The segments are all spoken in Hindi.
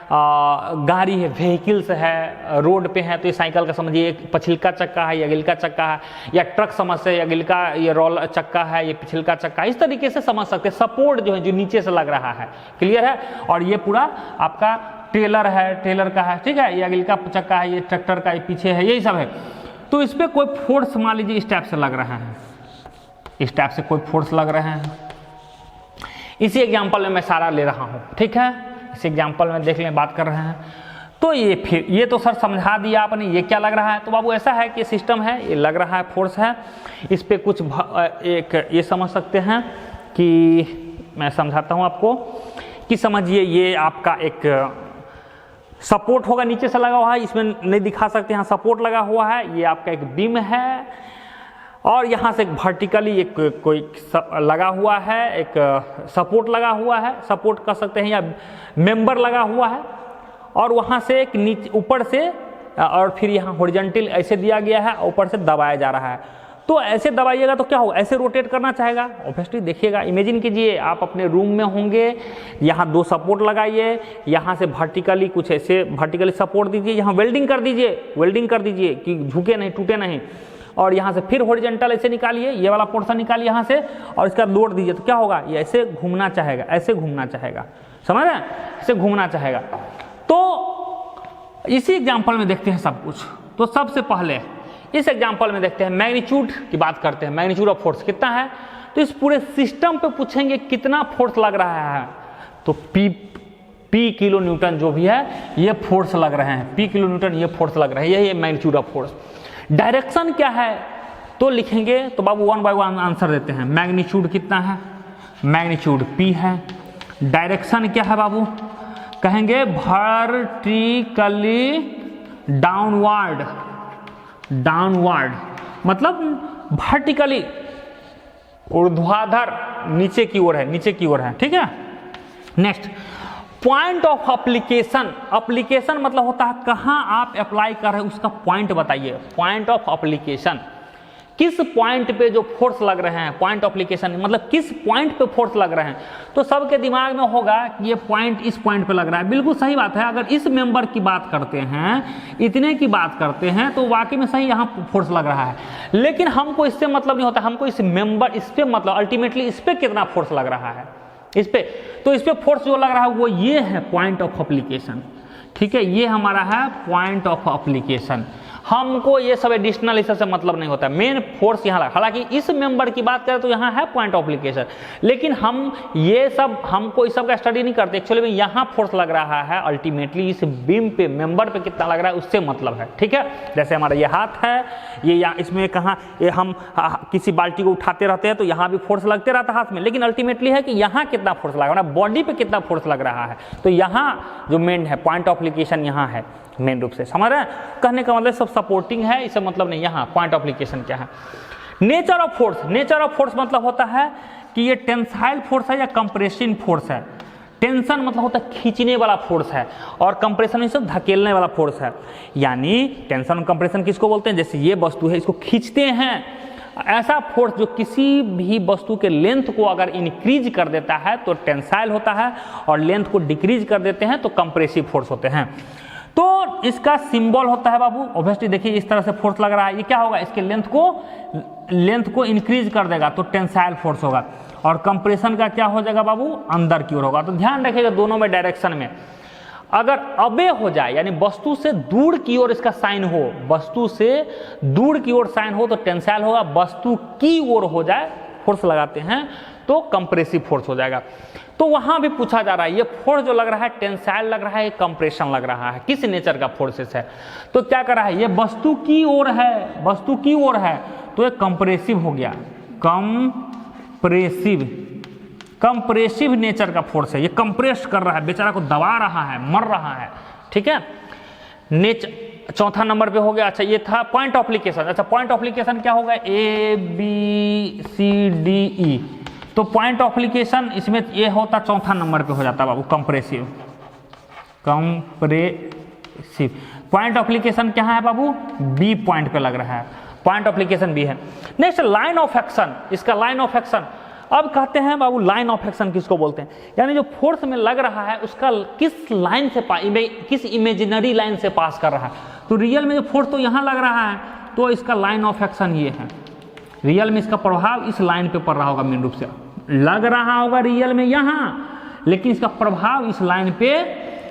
गाड़ी है, व्हीकल्स है, रोड पे है, तो ये साइकिल का समझिए एक पछिलका चक्का है, ये अगिलका चक्का है, या ट्रक समझ से अगिलका ये रोल चक्का है, ये पिछिलका चक्का है, इस तरीके से समझ सकते हैं। सपोर्ट जो है जो नीचे से लग रहा है, क्लियर है। और ये पूरा आपका ट्रेलर है, ट्रेलर का है, ठीक है, ये अगिलका चक्का है, ये ट्रैक्टर का, ये पीछे है, यही सब है। तो इस पर कोई फोर्स मान लीजिए इस टाइप से लग रहा है, इस टाइप से कोई फोर्स लग रहे हैं। इसी एग्जाम्पल में मैं सारा ले रहा हूँ, ठीक है, इस एग्जाम्पल में देख लें, बात कर रहे हैं। तो ये फिर ये तो सर समझा दिया आपने, ये क्या लग रहा है। तो बाबू ऐसा है कि सिस्टम है, ये लग रहा है फोर्स है, इस पे कुछ एक ये समझ सकते हैं कि मैं समझाता हूँ आपको कि समझिए ये आपका एक सपोर्ट होगा, नीचे से लगा हुआ है, इसमें नहीं दिखा सकते, यहाँ सपोर्ट लगा हुआ है, ये आपका एक बीम है, और यहाँ से वर्टिकली एक कोई लगा हुआ है, एक सपोर्ट लगा हुआ है, सपोर्ट कर सकते हैं, या मेंबर लगा हुआ है, और वहाँ से एक नीचे ऊपर से, और फिर यहाँ हॉरिजॉन्टल ऐसे दिया गया है, ऊपर से दबाया जा रहा है। तो ऐसे दबाइएगा तो क्या होगा, ऐसे रोटेट करना चाहेगा, ऑब्वियसली देखिएगा, इमेजिन कीजिए आप अपने रूम में होंगे, यहाँ दो सपोर्ट लगाइए, यहाँ से वर्टिकली कुछ ऐसे वर्टिकली सपोर्ट दीजिए, यहाँ वेल्डिंग कर दीजिए कि झुके नहीं, टूटे नहीं, और यहाँ से फिर हॉरिजॉन्टल ऐसे निकालिए, ये वाला पोर्शन निकालिए यहाँ से, और इसका लोड दीजिए, तो क्या होगा, ये ऐसे घूमना चाहेगा, ऐसे घूमना चाहेगा, समझ रहे हैं, ऐसे घूमना चाहेगा। तो इसी एग्जाम्पल में देखते हैं सब कुछ। तो सबसे पहले इस एग्जाम्पल में देखते हैं, मैग्नीट्यूड की बात करते हैं, मैग्नीट्यूड ऑफ फोर्स कितना है। तो इस पूरे सिस्टम पे पूछेंगे कितना फोर्स लग रहा है, तो पी किलो न्यूटन जो भी है ये फोर्स लग रहे हैं, पी किलो न्यूटन ये फोर्स लग रहे हैं, यही है मैग्नीट्यूड ऑफ फोर्स। डायरेक्शन क्या है तो लिखेंगे, तो बाबू वन बाय वन आंसर देते हैं। मैग्नीट्यूड कितना है, मैग्नीट्यूड P है। डायरेक्शन क्या है बाबू, कहेंगे वर्टिकली डाउनवर्ड, डाउनवर्ड मतलब वर्टिकली ऊर्ध्वाधर नीचे की ओर है, नीचे की ओर है, ठीक है। Next point of application, application मतलब होता है कहाँ आप अप्लाई कर रहे हैं उसका पॉइंट बताइए। पॉइंट ऑफ एप्लीकेशन, किस पॉइंट पे जो फोर्स लग रहे हैं, पॉइंट ऑफ एप्लीकेशन मतलब किस पॉइंट पे फोर्स लग रहे हैं। तो सबके दिमाग में होगा कि ये पॉइंट इस पॉइंट पे लग रहा है, बिल्कुल सही बात है। अगर इस मेंबर की बात करते हैं, इतने की बात करते हैं, तो वाकई में सही यहाँ फोर्स लग रहा है। लेकिन हमको इससे मतलब नहीं होता, हमको इस मेंबर, इस पे मतलब अल्टीमेटली इस पे कितना फोर्स लग रहा है, इस पे। तो इस पे फोर्स जो लग रहा है वो ये है पॉइंट ऑफ एप्लीकेशन, ठीक है, ये हमारा है पॉइंट ऑफ एप्लीकेशन। हमको ये सब एडिशनल इससे मतलब नहीं होता, मेन फोर्स यहाँ लगा। हालांकि इस मेंबर की बात करें तो यहाँ है पॉइंट ऑफ एप्लीकेशन, लेकिन हम ये सब हमको इस सब का स्टडी नहीं करते। एक्चुअली में यहाँ फोर्स लग रहा है, अल्टीमेटली इस बीम पे, मेंबर पे कितना लग रहा है उससे मतलब है, ठीक है। जैसे हमारा ये हाथ है, ये यहाँ इसमें कहाँ ये हम किसी बाल्टी को उठाते रहते हैं तो यहाँ भी फोर्स लगते रहता है हाथ में, लेकिन अल्टीमेटली है कि यहाँ कितना फोर्स लग रहा है, बॉडी पे कितना फोर्स लग रहा है। तो यहाँ जो मेन है पॉइंट ऑफ एप्लीकेशन यहाँ है मेन रूप से, समझ रहे हैं। कहने का मतलब सब सपोर्टिंग है, इससे मतलब नहीं। यहाँ पॉइंट ऑफ एप्लीकेशन क्या है। Nature of force, nature of force मतलब होता है कि ये टेंसाइल फोर्स है या कंप्रेसिव फोर्स है। टेंशन मतलब होता है खींचने वाला फोर्स है, और कंप्रेशन में सब धकेलने वाला फोर्स है। यानी टेंशन और कंप्रेशन किसको बोलते हैं, जैसे ये वस्तु है इसको खींचते हैं, ऐसा फोर्स जो किसी भी वस्तु के लेंथ को अगर इंक्रीज कर देता है तो टेंसाइल होता है, और लेंथ को डिक्रीज कर देते हैं तो कंप्रेसिव फोर्स होते हैं। तो इसका सिंबल होता है बाबू, ऑब्वियसली देखिए इस तरह से फोर्स लग रहा है, ये क्या होगा, इसके लेंथ को इंक्रीज कर देगा तो टेंसाइल फोर्स होगा, और कंप्रेशन का क्या हो जाएगा बाबू, अंदर की ओर होगा। तो ध्यान रखिएगा दोनों में डायरेक्शन में, अगर अबे हो जाए यानी वस्तु से दूर की ओर इसका साइन हो, वस्तु से दूर की ओर साइन हो तो टेंसाइल होगा, वस्तु की ओर हो जाए फोर्स लगाते हैं तो कंप्रेसिव फोर्स हो जाएगा। तो वहां भी पूछा जा रहा है ये फोर्स जो लग रहा है टेंसाइल लग रहा है, कंप्रेशन लग रहा है, किस नेचर का फोर्सेस है। तो क्या कर रहा है, ये वस्तु की ओर है, वस्तु की ओर है तो ये कंप्रेसिव हो गया, कंप्रेसिव, कंप्रेसिव नेचर का फोर्स है। ये कंप्रेस कर रहा है, बेचारा को दबा रहा है, मर रहा है, ठीक है। चौथा नंबर पे हो गया। अच्छा ये था पॉइंट ऑफ एप्लीकेशन। अच्छा पॉइंट ऑफ एप्लीकेशन क्या होगा, ABCDE। तो पॉइंट ऑफ एप्लीकेशन इसमें ये होता चौथा नंबर पे हो जाता बाबू, compressive, compressive. Point of application क्या है बाबू, B पॉइंट पे लग रहा है, पॉइंट ऑफ एप्लीकेशन B है। नेक्स्ट लाइन ऑफ एक्शन, इसका लाइन ऑफ एक्शन अब कहते हैं बाबू लाइन ऑफ एक्शन किसको बोलते हैं, यानी जो फोर्स में लग रहा है उसका किस लाइन से किस इमेजिनरी लाइन से पास कर रहा है। तो रियल में जो फोर्स तो यहाँ लग रहा है तो इसका लाइन ऑफ एक्शन ये है, रियल में इसका प्रभाव इस लाइन पे पड़ रहा होगा, मेन रूप से लग रहा होगा रियल में यहाँ, लेकिन इसका प्रभाव इस लाइन पे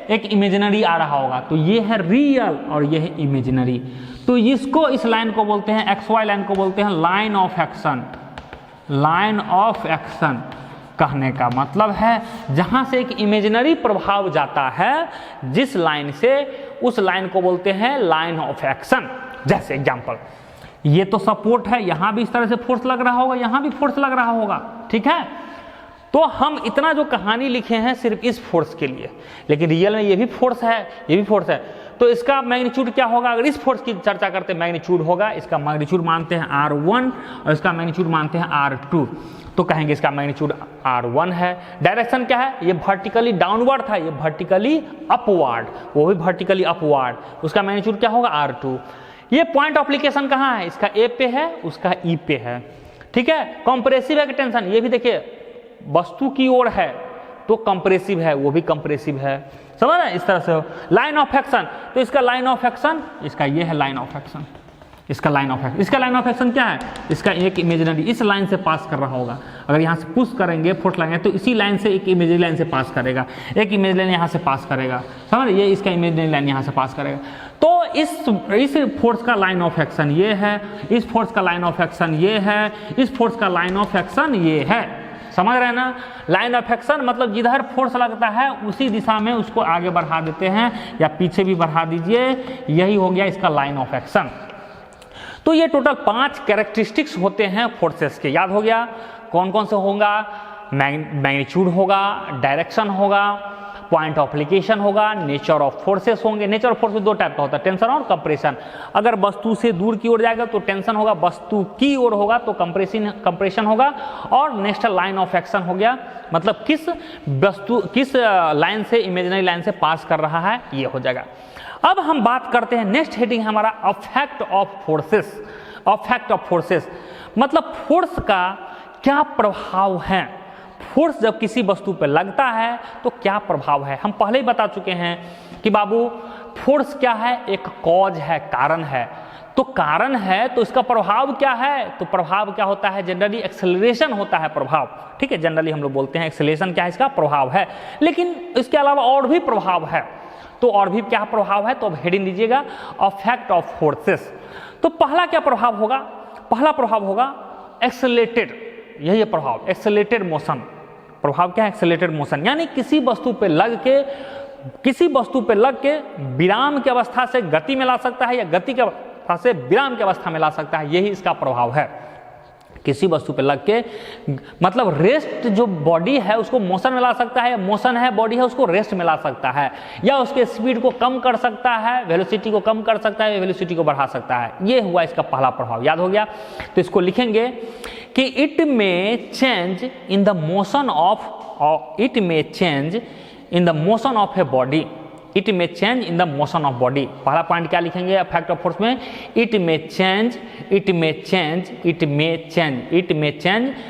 एक इमेजिनरी आ रहा होगा। तो ये है रियल और ये है इमेजिनरी। तो इसको इस लाइन को बोलते हैं, एक्स वाई लाइन को बोलते हैं line of action. Line of action कहने का मतलब है जहां से एक इमेजिनरी प्रभाव जाता है जिस लाइन से, उस लाइन को बोलते हैं लाइन ऑफ एक्शन। जैसे एग्जांपल, ये तो सपोर्ट है, यहां भी इस तरह से फोर्स लग रहा होगा, यहां भी फोर्स लग रहा होगा, ठीक है। तो हम इतना जो कहानी लिखे हैं सिर्फ इस फोर्स के लिए, लेकिन रियल में ये भी फोर्स है, ये भी फोर्स है। तो इसका मैग्नीट्यूड क्या होगा, अगर इस फोर्स की चर्चा करते हैं मैग्नीट्यूड होगा, इसका मैग्नीट्यूड मानते हैं R1 और इसका मैग्नीट्यूड मानते हैं R2, तो कहेंगे इसका मैग्नीट्यूड R1 है। डायरेक्शन क्या है, ये वर्टिकली डाउनवर्ड था, ये वर्टिकली अपवार्ड, वो भी वर्टिकली अपवार्ड, उसका मैग्नीट्यूड क्या होगा R2। ये पॉइंट ऑफ एप्लीकेशन कहाँ है, इसका A पे है, उसका E पे है, ठीक है। कंप्रेसिव है कि टेंशन, ये भी देखिए वस्तु की ओर है तो कंप्रेसिव है, वो भी कंप्रेसिव है, समझ रहे हैं। इस तरह से लाइन ऑफ एक्शन, तो इसका लाइन ऑफ एक्शन, इसका ये है लाइन ऑफ एक्शन, इसका लाइन ऑफ एक्शन, इसका लाइन ऑफ एक्शन क्या है, इसका एक इमेजिनरी इस लाइन से पास कर रहा होगा। अगर यहाँ से पुश करेंगे फोर्स लगाएंगे तो इसी लाइन से एक इमेजिनरी लाइन से पास करेगा, एक इमेजिनरी लाइन यहाँ से पास करेगा, समझ रहे, ये इसका इमेजिनरी लाइन यहाँ से पास करेगा। तो इस फोर्स का लाइन ऑफ एक्शन ये है, इस फोर्स का लाइन ऑफ एक्शन ये है, इस फोर्स का लाइन ऑफ एक्शन ये है, समझ रहे हैं ना। लाइन ऑफ एक्शन मतलब जिधर फोर्स लगता है उसी दिशा में उसको आगे बढ़ा देते हैं या पीछे भी बढ़ा दीजिए, यही हो गया इसका लाइन ऑफ एक्शन। तो ये टोटल 5 कैरेक्टरिस्टिक्स होते हैं फोर्सेस के, याद हो गया कौन कौन से होगा, मैग्नीट्यूड होगा, डायरेक्शन होगा, पॉइंट ऑफ एप्लीकेशन होगा, नेचर ऑफ फोर्सेस होंगे। नेचर ऑफ फोर्सेस 2 टाइप का होता है, टेंशन और कंप्रेशन। अगर वस्तु से दूर की ओर जाएगा तो टेंशन होगा, वस्तु की ओर होगा तो कंप्रेशन होगा। और नेक्स्ट लाइन ऑफ एक्शन हो गया, मतलब किस वस्तु किस लाइन से इमेजिनरी लाइन से पास कर रहा है, ये हो जाएगा। अब हम बात करते हैं, नेक्स्ट हेडिंग हमारा affect of forces. Affect of forces मतलब फोर्स का क्या प्रभाव है, फोर्स जब किसी वस्तु पर लगता है तो क्या प्रभाव है। हम पहले ही बता चुके हैं कि बाबू फोर्स क्या है, एक कॉज है, कारण है। तो कारण है तो इसका प्रभाव क्या है, तो प्रभाव क्या होता है, जनरली एक्सेलरेशन होता है प्रभाव, ठीक है। जनरली हम लोग बोलते हैं एक्सेलरेशन क्या है, इसका प्रभाव है। लेकिन इसके अलावा और भी प्रभाव है, तो और भी क्या प्रभाव है, तो अब हेडिंग दीजिएगा अफेक्ट ऑफ फोर्सेस। तो पहला क्या प्रभाव होगा, पहला प्रभाव होगा एक्सेलरेटेड, यही है प्रभाव, एक्सेलरेटेड मोशन। प्रभाव क्या है, एक्सेलरेटेड मोशन, यानी किसी वस्तु पे लग के विराम की अवस्था से गति में ला सकता है या गति की अवस्था से विराम की अवस्था में ला सकता है, यही इसका प्रभाव है। किसी वस्तु पे लग के मतलब रेस्ट जो बॉडी है उसको मोशन में ला सकता है, या मोशन है बॉडी है उसको रेस्ट में ला सकता है, या उसके स्पीड को कम कर सकता है, वेलोसिटी को कम कर सकता है, या वेलोसिटी को बढ़ा सकता है। ये हुआ इसका पहला प्रभाव, याद हो गया। तो इसको लिखेंगे कि it may change in the motion of a body, it may change in the motion of body. पहला पॉइंट क्या लिखेंगे अफेक्ट ऑफ फोर्स में, it may change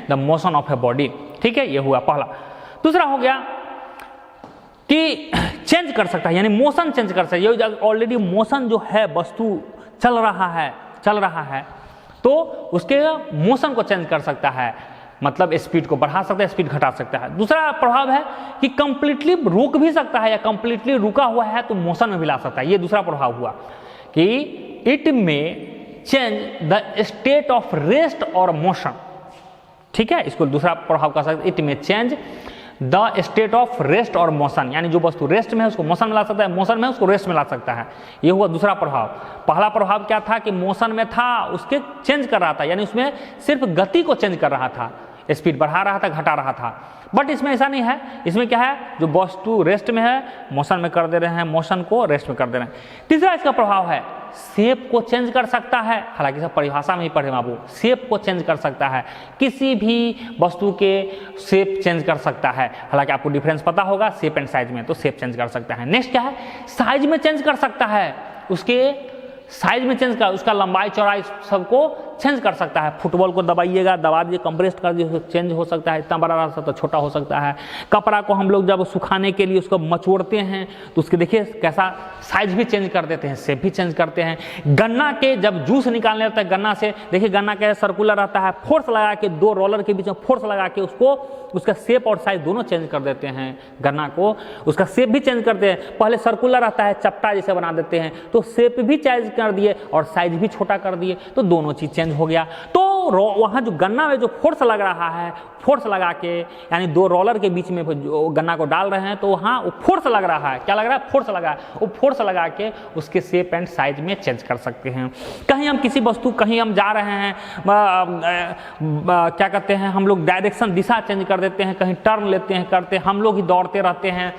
the motion of a body, ठीक है। ये हुआ पहला। दूसरा हो गया कि चेंज कर सकता है, यानी मोशन चेंज कर सकता है। ऑलरेडी मोशन जो है, वस्तु चल रहा है तो उसके मोशन को चेंज कर सकता है, मतलब स्पीड को बढ़ा सकता है, स्पीड घटा सकता है। दूसरा प्रभाव है कि कंप्लीटली रुक भी सकता है, या कंप्लीटली रुका हुआ है तो मोशन में भी ला सकता है। ये दूसरा प्रभाव हुआ कि it may change the state of rest और मोशन, ठीक है। इसको दूसरा प्रभाव कह सकते, it may change the state of rest और मोशन, यानी जो वस्तु रेस्ट में है उसको मोशन में ला सकता है, मोशन में उसको रेस्ट में ला सकता है। ये हुआ दूसरा प्रभाव। पहला प्रभाव क्या था कि मोशन में था, उसके चेंज कर रहा था, यानी उसमें सिर्फ गति को चेंज कर रहा था, स्पीड बढ़ा रहा था, घटा रहा था। बट इसमें ऐसा नहीं है, इसमें क्या है, जो वस्तु रेस्ट में है मोशन में कर दे रहे हैं, मोशन को रेस्ट में कर दे रहे हैं। तीसरा इसका प्रभाव है शेप को चेंज कर सकता है, हालांकि सब परिभाषा में ही पढ़े बाबू, शेप को चेंज कर सकता है, किसी भी वस्तु के शेप चेंज कर सकता है। हालांकि आपको डिफरेंस पता होगा शेप एंड साइज में, तो शेप चेंज कर सकता है। नेक्स्ट क्या है, साइज में चेंज कर सकता है, उसके साइज में चेंज कर, उसका लंबाई चौड़ाई सबको चेंज कर सकता है। फुटबॉल को दबाइएगा, दबा दीजिए, कंप्रेस कर दीजिए, चेंज हो सकता है, इतना बड़ा रास्ता तो छोटा हो सकता है। कपड़ा को हम लोग जब सुखाने के लिए उसको मचोड़ते हैं तो उसके देखिए कैसा साइज भी चेंज कर देते हैं, शेप भी चेंज करते हैं। गन्ना के जब जूस निकालने लगता है गन्ना से, देखिए गन्ना कैसे सर्कुलर रहता है, फोर्स लगा के 2 रोलर के बीच में फोर्स लगा के उसको उसका शेप और साइज दोनों चेंज कर देते हैं। गन्ना को उसका शेप भी चेंज करते हैं, पहले सर्कुलर रहता है चपटा जैसे बना देते हैं, तो शेप भी चेंज कर दिए और साइज भी छोटा कर दिए, तो दोनों चीज चेंज हो गया। तो वहाँ जो गन्ना में जो फोर्स लग रहा है, फोर्स लगा के यानी 2 रोलर के बीच में गन्ना को डाल रहे हैं, तो वहाँ वो फोर्स लग रहा है, क्या लग रहा है, फोर्स लगा है, वो फोर्स लगा के उसके शेप एंड साइज में चेंज कर सकते हैं। कहीं हम किसी वस्तु, कहीं हम जा रहे हैं, क्या कहते हैं हम लोग, डायरेक्शन दिशा चेंज कर देते हैं, कहीं टर्न लेते हैं, करते हम लोग ही दौड़ते रहते हैं,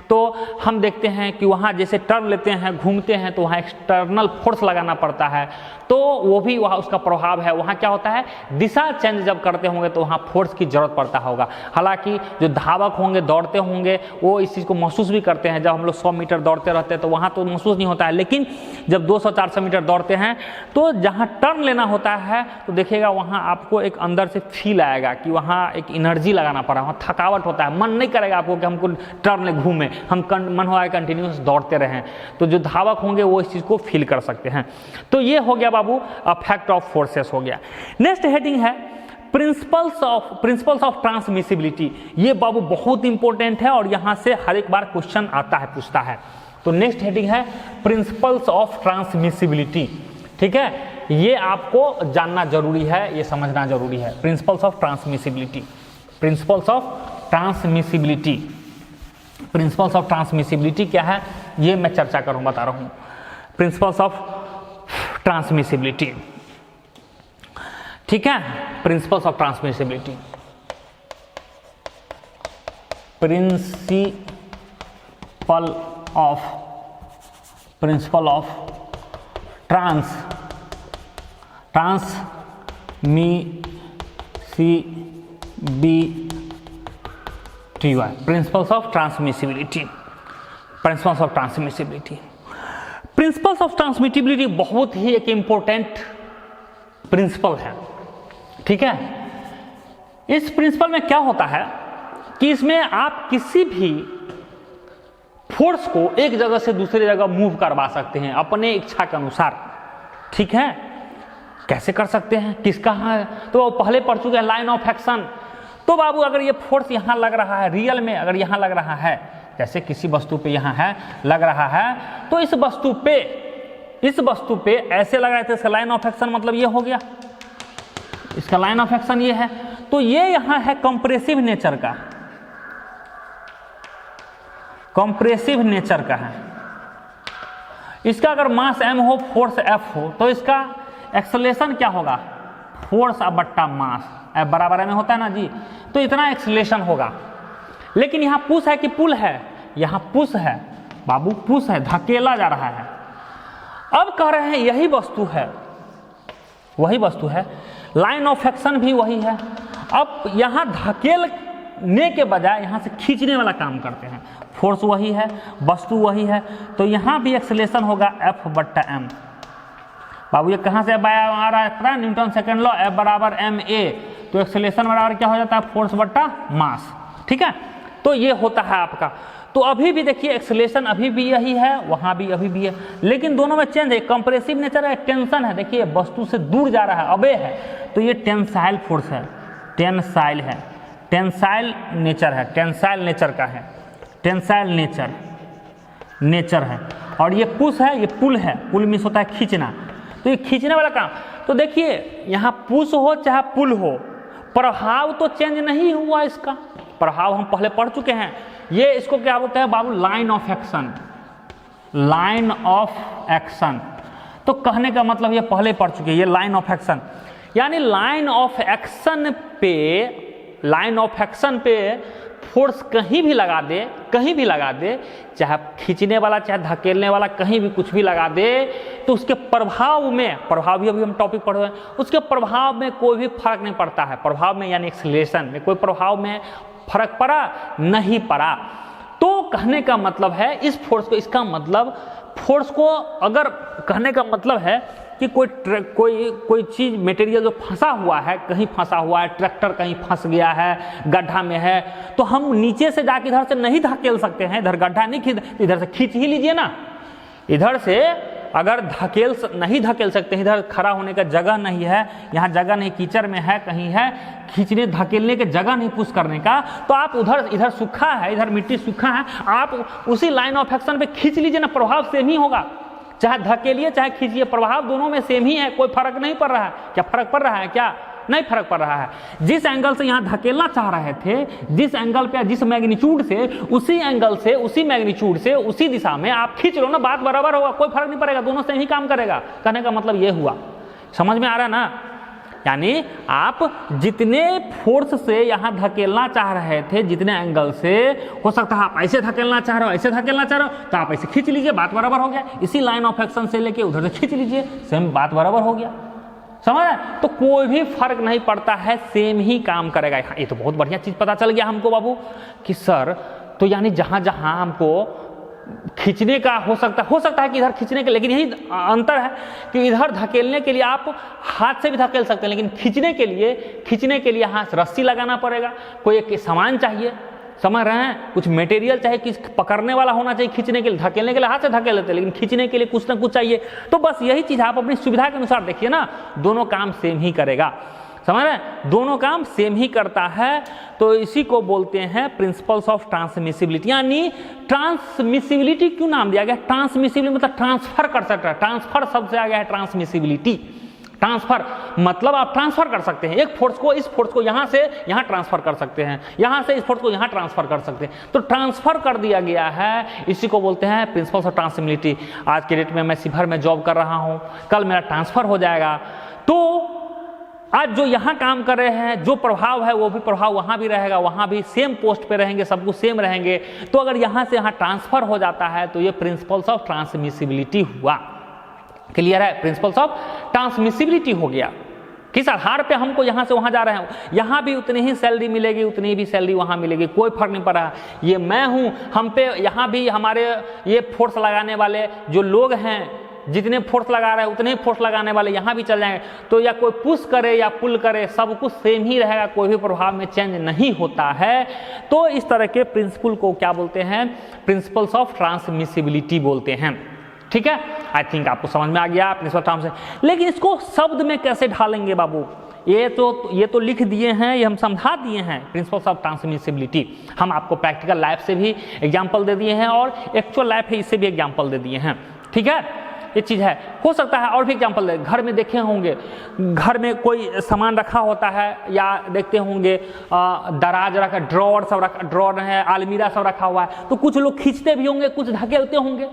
तो हम देखते हैं कि वहाँ जैसे टर्न लेते हैं, घूमते हैं, तो वहाँ एक्सटर्नल फोर्स लगाना पड़ता है, तो वो भी वहाँ उसका प्रभाव है। वहाँ क्या होता है, दिशा चेंज जब करते होंगे तो वहाँ फोर्स की जरूरत पड़ता होगा। हालांकि जो धावक होंगे, दौड़ते होंगे, वो इस चीज़ को महसूस भी करते हैं। जब हम लोग 100 मीटर दौड़ते रहते हैं तो वहाँ तो महसूस नहीं होता है, लेकिन जब 200-400 मीटर दौड़ते हैं तो जहाँ टर्न लेना होता है तो देखिएगा वहाँ आपको एक अंदर से फील आएगा कि वहाँ एक एनर्जी लगाना पड़ा, वहाँ थकावट होता है, मन नहीं करेगा आपको कि हमको टर्न ले घूमें, हम मन हो है कंटिन्यूस दौड़ते रहें। तो जो धावक होंगे वो इस चीज़ को फील कर सकते हैं। तो ये हो गया बाबू इफेक्ट ऑफ फोर्सेस हो गया। नेक्स्ट हेडिंग है प्रिंसिपल्स ऑफ ट्रांसमिसिबिलिटी। ये बाबू बहुत इंपॉर्टेंट है और यहाँ से हर एक बार क्वेश्चन आता है, पूछता है। तो नेक्स्ट हेडिंग है प्रिंसिपल्स ऑफ ट्रांसमिसिबिलिटी। ठीक है, ये आपको जानना जरूरी है, ये समझना जरूरी है। Principles of transmissibility, principles of transmissibility, principles of transmissibility क्या है ये मैं चर्चा करूं, बता रहा हूं। प्रिंसिपल्स ऑफ ट्रांसमिसिबिलिटी, ठीक है, principles of transmissibility, principle of principles of transmissibility, principles of transmissibility. Principles of transmissibility बहुत ही एक इंपॉर्टेंट प्रिंसिपल है। ठीक है, इस प्रिंसिपल में क्या होता है कि इसमें आप किसी भी फोर्स को एक जगह से दूसरी जगह मूव करवा सकते हैं अपने इच्छा के अनुसार। ठीक है, कैसे कर सकते हैं, किसका है, तो वो पहले पढ़ चुके हैं, लाइन ऑफ एक्शन। तो बाबू अगर ये फोर्स यहाँ लग रहा है, रियल में अगर यहाँ लग रहा है, जैसे किसी वस्तु पे यहाँ है, लग रहा है, तो इस वस्तु पे ऐसे लग रहा है, तो इसका लाइन ऑफ एक्शन मतलब ये हो गया, इसका लाइन ऑफ एक्शन ये है। तो ये यहाँ है कंप्रेसिव नेचर का, कंप्रेसिव नेचर का है। इसका अगर मास m हो, फोर्स F हो, तो इसका एक्सेलेरेशन क्या होगा, फोर्स अब बट्टा मास, F बराबर में होता है ना जी, तो इतना एक्सेलेरेशन होगा। लेकिन यहाँ पुश है कि पुल है, यहाँ पुश है बाबू, पुश है, धकेला जा रहा है। अब कह रहे हैं यही वस्तु है, वही वस्तु है, लाइन ऑफ एक्शन भी वही है। अब यहाँ धकेलने के बजाय यहाँ से खींचने वाला काम करते हैं, फोर्स वही है, वस्तु वही है, तो यहाँ भी एक्सेलेरेशन होगा F बट्टा m। बाबू ये कहाँ से आ रहा है, पता है, न्यूटन सेकेंड लॉ, F बराबर ma, तो एक्सेलेरेशन बराबर क्या हो जाता है, फोर्स बट्टा मास। ठीक है, तो ये होता है आपका। तो अभी भी देखिए एक्सेलेरेशन अभी भी यही है, वहाँ भी अभी भी है, लेकिन दोनों में चेंज है। कंप्रेसिव नेचर है, टेंशन है, देखिए वस्तु से दूर जा रहा है, अबे है, तो ये टेंसाइल फोर्स है, टेंसाइल है, टेंसाइल नेचर है, टेंसाइल नेचर का है, टेंसाइल नेचर है। और ये पुश है, ये पुल है, पुल मीन्स होता है खींचना, तो ये खींचने वाला काम। तो देखिए यहाँ पुश हो चाहे पुल हो, प्रभाव तो चेंज नहीं हुआ, इसका प्रभाव हम पहले पढ़ चुके हैं। ये इसको क्या बोलते हैं बाबू, line of action, line of action. तो कहने का मतलब ये पहले पढ़ चुके हैं, ये लाइन ऑफ एक्शन, यानी लाइन ऑफ एक्शन पे फोर्स कहीं भी लगा दे, कहीं भी लगा दे, चाहे खींचने वाला चाहे धकेलने वाला, कहीं भी कुछ भी लगा दे, तो उसके प्रभाव में, प्रभाव भी अभी हम टॉपिक पढ़ रहे हैं, उसके प्रभाव में कोई भी फर्क नहीं पड़ता है। प्रभाव में यानी एक्सेलरेशन में कोई प्रभाव में फर्क पड़ा नहीं पड़ा। तो कहने का मतलब है इस फोर्स को, इसका मतलब फोर्स को, अगर कहने का मतलब है कि कोई चीज़ मटेरियल जो फंसा हुआ है, कहीं फंसा हुआ है, ट्रैक्टर कहीं फंस गया है, गड्ढा में है, तो हम नीचे से जाके इधर से नहीं धकेल सकते हैं, इधर गड्ढा नहीं खींच, इधर से खींच ही लीजिए ना। इधर से अगर नहीं धकेल सकते हैं, इधर खड़ा होने का जगह नहीं है, यहाँ जगह नहीं, कीचड़ में है, कहीं है, खींचने धकेलने के जगह नहीं पुश करने का, तो आप इधर सूखा है, इधर मिट्टी सूखा है, आप उसी लाइन ऑफ एक्शन पे खींच लीजिए ना, प्रभाव सेम ही होगा। चाहे धकेलिए चाहे खींचिए, प्रभाव दोनों में सेम ही है, कोई फर्क नहीं पड़ रहा है। क्या फर्क पड़ रहा है? क्या नहीं फर्क पड़ रहा है। जिस एंगल से यहाँ धकेलना चाह रहे थे, जिस एंगल पे, जिस मैग्नीट्यूड से, उसी एंगल से, उसी मैग्नीट्यूड से, उसी दिशा में आप खींच लो ना, बात बराबर होगा, कोई फर्क नहीं पड़ेगा, दोनों से ही काम करेगा। कहने का मतलब ये हुआ, समझ में आ रहा है ना। यानी आप जितने फोर्स से यहाँ धकेलना चाह रहे थे, जितने एंगल से, हो सकता है आप ऐसे धकेलना चाह रहे हो, ऐसे धकेलना चाह रहे हो, तो आप ऐसे खींच लीजिए, बात बराबर हो गया। इसी लाइन ऑफ एक्शन से लेके उधर से खींच लीजिए, सेम बात बराबर हो गया। समझ रहे? तो कोई भी फर्क नहीं पड़ता है, सेम ही काम करेगा। ये तो बहुत बढ़िया चीज पता चल गया हमको बाबू कि सर, तो यानी जहां जहां हमको खींचने का हो सकता है कि इधर खींचने के, लेकिन यही अंतर है कि इधर धकेलने के लिए आप हाथ से भी धकेल सकते हैं, लेकिन खींचने के लिए हाथ रस्सी लगाना पड़ेगा, कोई एक सामान चाहिए, समझ रहे हैं, कुछ मटेरियल चाहिए, कि पकड़ने वाला होना चाहिए, खींचने के लिए, धकेलने के लिए हाथ से धकेल लेते हैं, लेकिन खींचने के लिए कुछ ना कुछ चाहिए। तो बस यही चीज आप अपनी सुविधा के अनुसार देखिए ना, दोनों काम सेम ही करेगा। समझ रहे हैं, दोनों काम सेम ही करता है। तो इसी को बोलते हैं प्रिंसिपल्स ऑफ ट्रांसमिसिबिलिटी। यानी ट्रांसमिसिबिलिटी क्यों नाम दिया गया? ट्रांसमिसिबिलिटी मतलब ट्रांसफर कर सकता है, ट्रांसफर शब्द से आ गया है ट्रांसमिसिबिलिटी। ट्रांसफर मतलब आप ट्रांसफर कर सकते हैं, एक फोर्स को, इस फोर्स को यहां से यहां ट्रांसफर कर सकते हैं, यहां से इस फोर्स को यहां ट्रांसफर कर सकते हैं। तो ट्रांसफर कर दिया गया है, इसी को बोलते हैं प्रिंसिपल्स ऑफ ट्रांसमिसिबिलिटी। आज के डेट में मैं शिवहर में जॉब कर रहा हूं, कल मेरा ट्रांसफर हो जाएगा, तो आज जो यहाँ काम कर रहे हैं, जो प्रभाव है वो भी प्रभाव वहाँ भी रहेगा, वहाँ भी सेम पोस्ट पे रहेंगे, सब कुछ सेम रहेंगे। तो अगर यहाँ से यहाँ ट्रांसफर हो जाता है तो ये प्रिंसिपल्स ऑफ ट्रांसमिसिबिलिटी हुआ। क्लियर है? प्रिंसिपल्स ऑफ ट्रांसमिसिबिलिटी हो गया। किस आधार पे हमको यहाँ से वहाँ जा रहे हैं, यहाँ भी उतनी ही सैलरी मिलेगी, उतनी भी सैलरी वहाँ मिलेगी, कोई फर्क नहीं पड़ रहा। ये मैं हूँ, हम पे यहाँ भी हमारे ये फोर्स लगाने वाले जो लोग हैं, जितने फोर्स लगा रहे हैं उतने ही फोर्स लगाने वाले यहाँ भी चल जाएंगे। तो या कोई पुश करे या पुल करे, सब कुछ सेम ही रहेगा, कोई भी प्रभाव में चेंज नहीं होता है। तो इस तरह के प्रिंसिपल को क्या बोलते हैं? प्रिंसिपल्स ऑफ ट्रांसमिसिबिलिटी बोलते हैं। ठीक है, आई थिंक आपको समझ में आ गया प्रिंसिपल ट्रांस। लेकिन इसको शब्द में कैसे ढालेंगे बाबू? ये तो लिख दिए हैं, ये हम समझा दिए हैं प्रिंसिपल्स ऑफ ट्रांसमिसिबिलिटी। हम आपको प्रैक्टिकल लाइफ से भी एग्जाम्पल दे दिए हैं और एक्चुअल लाइफ है इससे भी एग्जाम्पल दे दिए हैं। ठीक है, ये चीज़ है। हो सकता है और भी एग्जाम्पल दे, घर में देखे होंगे, घर में कोई सामान रखा होता है, या देखते होंगे दराज रखा, ड्रॉर सब रखा, ड्रॉर है, अलमीरा सब रखा हुआ है, तो कुछ लोग खींचते भी होंगे, कुछ धकेलते होंगे।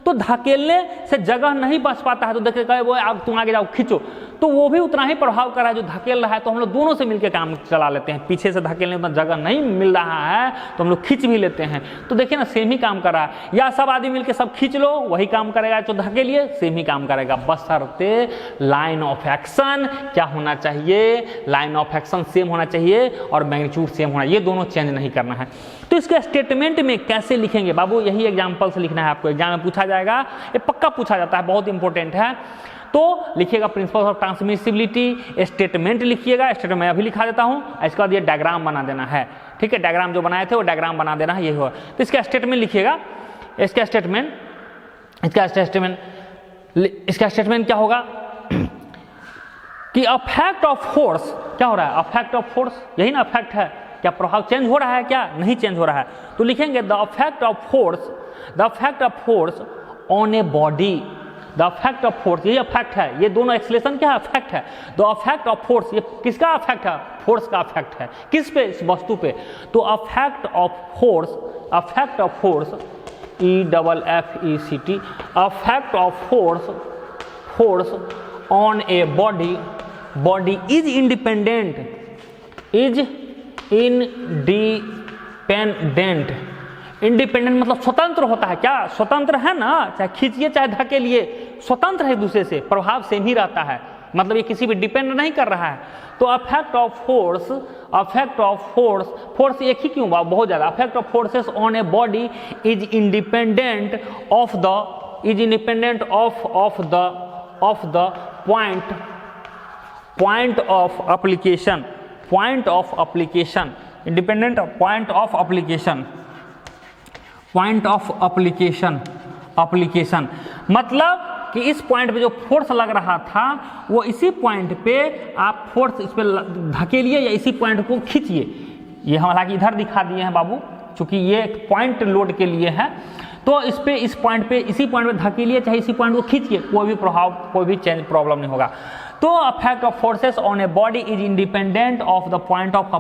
तो धकेलने से जगह नहीं बच पाता है, तो देखे कहे वो अब तुम आगे जाओ खींचो, तो वो भी उतना ही प्रभाव कर रहा है जो धकेल रहा है। तो हम लोग दोनों से मिलकर काम चला लेते हैं। पीछे से धकेलने में जगह नहीं मिल रहा है तो हम लोग खींच भी लेते हैं। तो देखिए ना, सेम ही काम कर रहा है। या सब आदमी मिलकर सब खींच लो, वही काम करेगा, तो धकेलिए सेम ही काम करेगा, बशर्ते लाइन ऑफ एक्शन क्या होना चाहिए? लाइन ऑफ एक्शन सेम होना चाहिए और मैग्नीट्यूड सेम होना, ये दोनों चेंज नहीं करना है। तो इसके स्टेटमेंट में कैसे लिखेंगे बाबू? यही एग्जाम्पल से लिखना है आपको, एग्जाम में पूछा जाएगा, ये पक्का पूछा जाता है, बहुत इंपॉर्टेंट है। तो लिखिएगा प्रिंसिपल्स ऑफ ट्रांसमिसिबिलिटी, स्टेटमेंट लिखिएगा, स्टेटमेंट मैं अभी लिखा देता हूं, इसके बाद ये डायग्राम बना देना है। ठीक है, डायग्राम जो बनाए थे वो डायग्राम बना देना है, ये हुआ। तो इसका स्टेटमेंट लिखिएगा, इसका स्टेटमेंट क्या होगा कि अफेक्ट ऑफ फोर्स क्या हो रहा है? अफेक्ट ऑफ फोर्स, यही ना अफेक्ट है, क्या प्रभाव चेंज हो रहा है? क्या नहीं चेंज हो रहा है? तो लिखेंगे the affect of force on a body. The affect of force, यही अफेक्ट है, ये दोनों एक्सलेशन क्या है? अफेक्ट है। द अफेक्ट ऑफ फोर्स, ये किसका अफेक्ट है? फोर्स का अफेक्ट है। किस पे? इस वस्तु पे। तो affect of force EFFECT, affect of force on a body is independent, independent मतलब स्वतंत्र होता है। क्या स्वतंत्र है ना? चाहे खींचिए चाहे धकेलिए, स्वतंत्र है दूसरे से, प्रभाव सेम ही रहता है, मतलब ये किसी भी डिपेंड नहीं कर रहा है। तो अफेक्ट ऑफ फोर्स एक ही क्यों? बहुत ज्यादा। Affect of forces on a body is independent of the point of application independent point of application मतलब कि इस पॉइंट पे जो फोर्स लग रहा था वो इसी पॉइंट पे आप फोर्स इस पे धकेलिए या इसी पॉइंट को खींचिए। ये हम हालांकि इधर दिखा दिए हैं बाबू, चूंकि ये एक पॉइंट लोड के लिए है, तो इस पॉइंट पे इसी पॉइंट पे धकेलिए चाहे इसी पॉइंट को खींचिए, कोई भी चेंज प्रॉब्लम नहीं होगा। तो affect of forces on a body is independent of the point of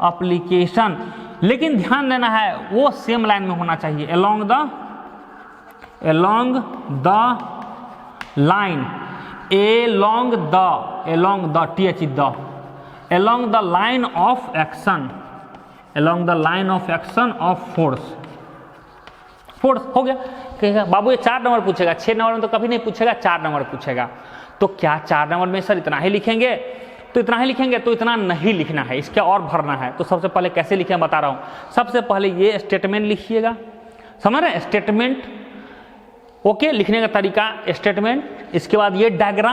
application. लेकिन ध्यान देना है वो सेम लाइन में होना चाहिए, along the line, along the line of action of force हो गया। कहेगा बाबू ये 4 नंबर पूछेगा, 6 नंबर में तो कभी नहीं पूछेगा, 4 नंबर पूछेगा। तो क्या 4 नंबर में सर इतना ही लिखेंगे? तो इतना ही लिखेंगे, तो इतना नहीं लिखना है, इसका और भरना है। तो सबसे पहले कैसे लिखें बता रहा हूं। सबसे पहले ये स्टेटमेंट लिखिएगा, समझ रहे हैं? स्टेटमेंट, ओके, लिखने का तरीका स्टेटमेंट। इसके बाद ये डायग्राम